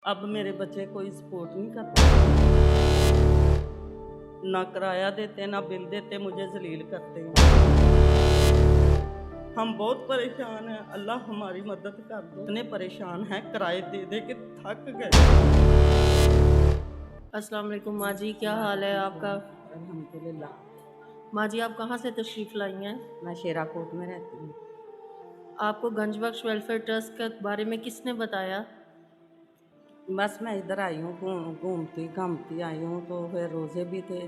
अब मेरे बच्चे कोई सपोर्ट नहीं करते, ना किराया देते, ना बिल देते, मुझे ज़लील करते हैं। हम बहुत परेशान हैं, अल्लाह हमारी मदद कर दो। इतने परेशान हैं, किराए दे दे के थक गए। अस्सलाम वालेकुम माँ जी, क्या हाल है आपका? अल्हम्दुलिल्लाह। माँ जी, आप कहाँ से तशरीफ़ लाई हैं? मैं शेराकोट में रहती हूँ। आपको गंजबख्श वेलफेयर ट्रस्ट के बारे में किसने बताया? बस मैं इधर आई हूँ, घूमती घामती आई हूँ, तो फिर रोज़े भी थे।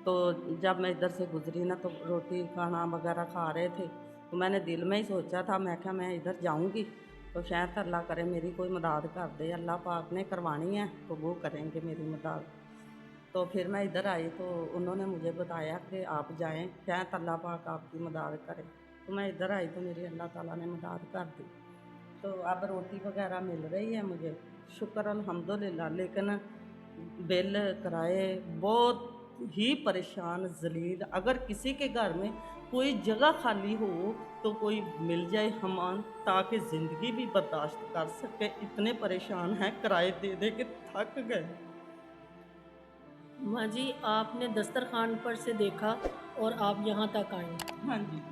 तो जब मैं इधर से गुजरी ना, तो रोटी खाना वगैरह खा रहे थे, तो मैंने दिल में ही सोचा था, मैं क्या मैं इधर जाऊँगी तो शायद अल्लाह करे मेरी कोई मदद कर दे। अल्लाह पाक ने करवानी है तो वो करेंगे मेरी मदद। तो फिर मैं इधर आई तो उन्होंने मुझे बताया कि आप जाएं, शायद अल्लाह पाक आपकी मदद करे। तो मैं इधर आई तो मेरी अल्लाह ताला ने मदद कर दी। तो अब रोटी वगैरह मिल रही है मुझे, शुक्र अल्हम्दुलिल्लाह। लेकिन बिल किराए बहुत ही परेशान ज़लील। अगर किसी के घर में कोई जगह खाली हो तो कोई मिल जाए हमान, ताकि ज़िंदगी भी बर्दाश्त कर सके। इतने परेशान हैं, किराए दे दे के थक गए। माँ जी, आपने दस्तरखान पर से देखा और आप यहाँ तक आईं। हाँ जी।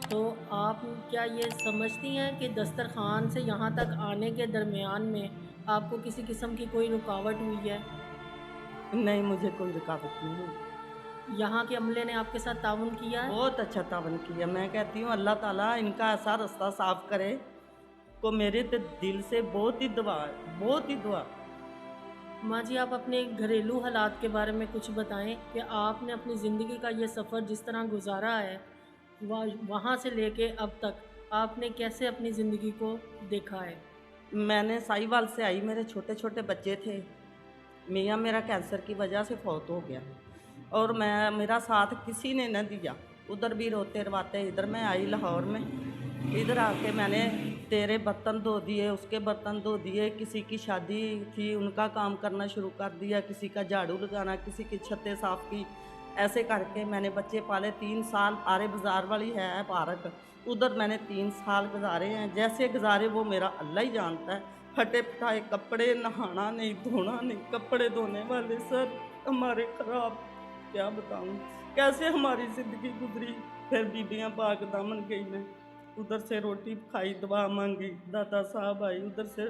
तो आप क्या ये समझती हैं कि दस्तरखान से यहाँ तक आने के दरमियान में आपको किसी किस्म की कोई रुकावट हुई है? नहीं, मुझे कोई रुकावट नहीं हुई। यहाँ के अमले ने आपके साथ ताउन किया है? बहुत अच्छा तावन किया। मैं कहती हूँ अल्लाह ताला इनका ऐसा रास्ता साफ करे, को मेरे तो दिल से बहुत ही दुआ है, बहुत ही दुआ। माँ जी, आप अपने घरेलू हालात के बारे में कुछ बताएँ कि आपने अपनी ज़िंदगी का ये सफ़र जिस तरह गुज़ारा है, वहाँ से लेके अब तक आपने कैसे अपनी ज़िंदगी को देखा है? मैंने साहिवाल से आई, मेरे छोटे-छोटे बच्चे थे। मियाँ मेरा कैंसर की वजह से फ़ौत हो गया और मेरा साथ किसी ने न दिया। उधर भी रोते-रवाते इधर मैं आई लाहौर में। इधर आके मैंने तेरे बर्तन धो दिए, उसके बर्तन धो दिए, किसी की शादी थी उनका काम करना शुरू कर दिया, किसी का झाड़ू लगाना, किसी की छतें साफ़ की। ऐसे करके मैंने बच्चे पाले 3 साल। आरे बाज़ार वाली है पार्क, उधर मैंने 3 साल गुज़ारे हैं। जैसे गुज़ारे वो मेरा अल्लाह ही जानता है। फटे-फटाए कपड़े, नहाना नहीं, धोना नहीं, कपड़े धोने वाले सर हमारे ख़राब, क्या बताऊँ कैसे हमारी ज़िंदगी गुज़री। फिर बीबियाँ पाक दामन गई मैं, उधर से रोटी खाई, दुआ मांगी, दादा साहब आई, उधर से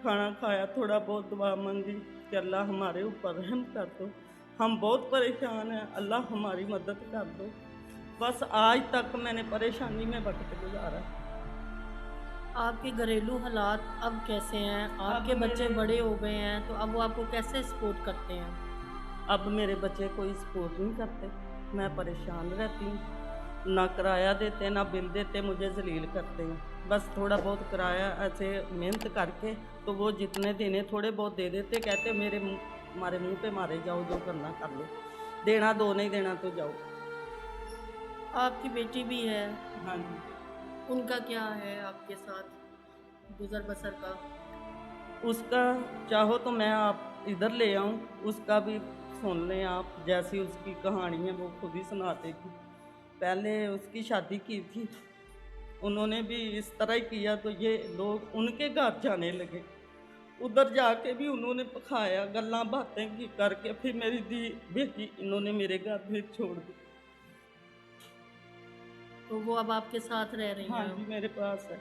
खाना खाया, थोड़ा बहुत दुआ मांगी कि अल्लाह हमारे ऊपर रहम कर दो। हम बहुत परेशान हैं, अल्लाह हमारी मदद कर दो। बस आज तक मैंने परेशानी में वक्त गुजारा। आपके घरेलू हालात अब कैसे हैं? अब आपके बच्चे मेरे बड़े हो गए हैं, तो अब वो आपको कैसे सपोर्ट करते हैं? अब मेरे बच्चे कोई सपोर्ट नहीं करते, मैं परेशान रहती हूँ। ना किराया देते, ना बिल देते, मुझे ज़लील करते हैं। बस थोड़ा बहुत किराया ऐसे मेहनत करके तो वो जितने देने थोड़े बहुत दे देते, कहते हमारे मुँह पे मारे जाओ, जो करना कर लो। देना दो, नहीं देना तो जाओ। आपकी बेटी भी है, हाँ जी। उनका क्या है आपके साथ गुज़र-बसर का? उसका चाहो तो मैं आप इधर ले आऊँ, उसका भी सुन लें आप, जैसी उसकी कहानी है वो खुद ही सुना देगी। पहले उसकी शादी की थी, उन्होंने भी इस तरह ही किया तो ये लोग उनके घर जाने लगे। उधर जाके भी उन्होंने पकाया, गल्लां बातें की करके फिर मेरी बेटी इन्होंने मेरे घर फिर छोड़ दी। तो वो अब आपके साथ रह रही हाँ हैं। जी, मेरे पास है।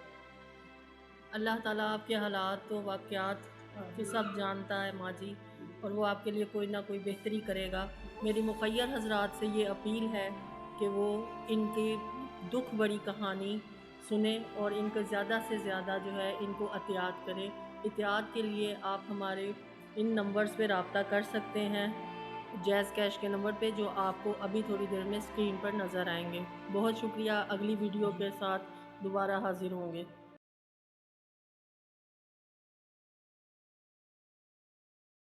अल्लाह ताला आपके हालात तो वाक़यात हाँ को जी। सब जानता है माँ जी, और वो आपके लिए कोई ना कोई बेहतरी करेगा। मेरी मुख़य्यर हज़रात से ये अपील है कि वो इनकी दुःख भरी कहानी सुने और इनको ज़्यादा से ज़्यादा जो है इनको एहतियात करें। एहतियात के लिए आप हमारे इन नंबर्स पे रब्ता कर सकते हैं, जैज़ कैश के नंबर पे, जो आपको अभी थोड़ी देर में स्क्रीन पर नज़र आएँगे। बहुत शुक्रिया, अगली वीडियो के साथ दोबारा हाज़िर होंगे।